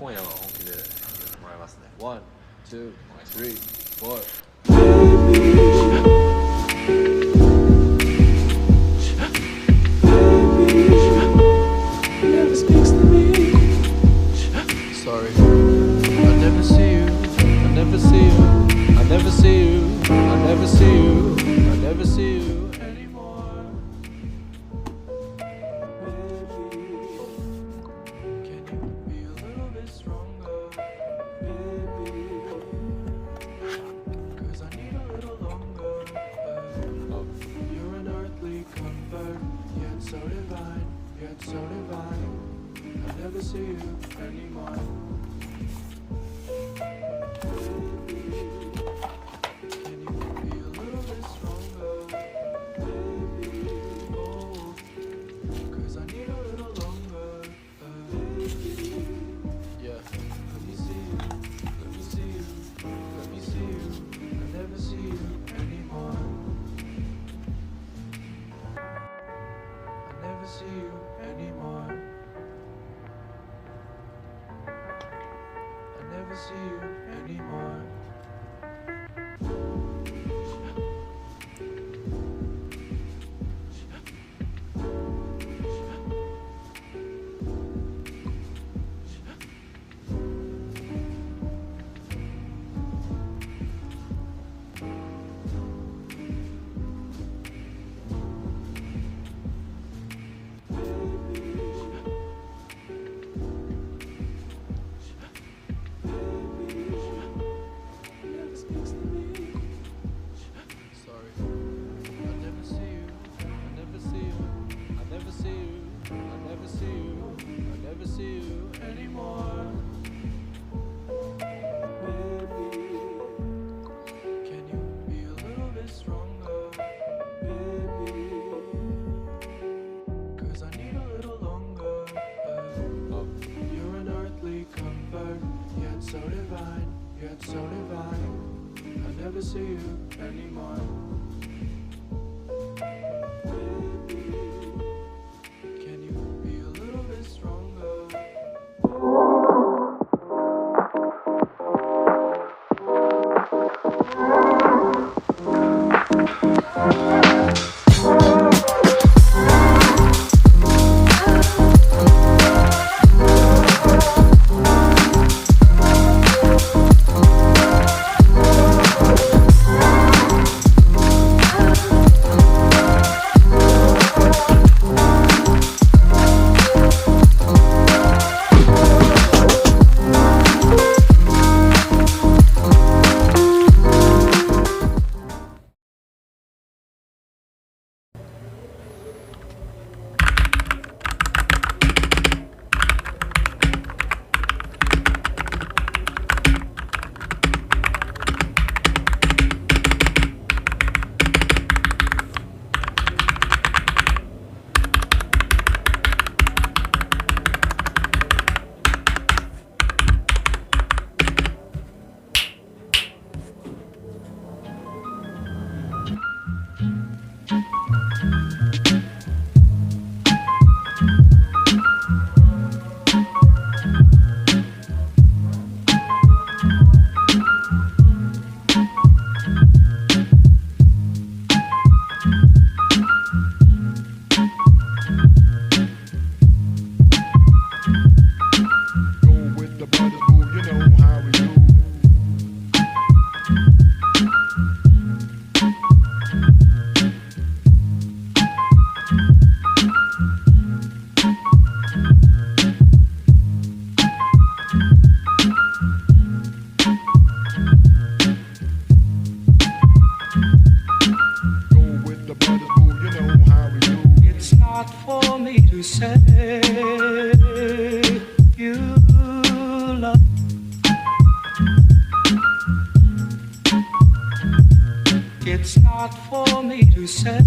今夜は本気でやってもらいますね。1、2、3、4。Sorry, I never see you, I never see you, I never see you, I never see you, I never see you anymore. Baby, can you be a little bit stronger? Baby, 'cause I need a little longer. You're an earthly comfort, yet so divine, yet so divine. I never see you anymore. Can you be a little bit stronger, baby? Oh, 'cause I need a little longer, baby. Yeah, let me see you, let me see you, let me see you. I never see you anymore. I never see you anymore. I never see you anymore. So divine, I never see you anymore. Baby, can you be a little bit stronger? It's not for me to say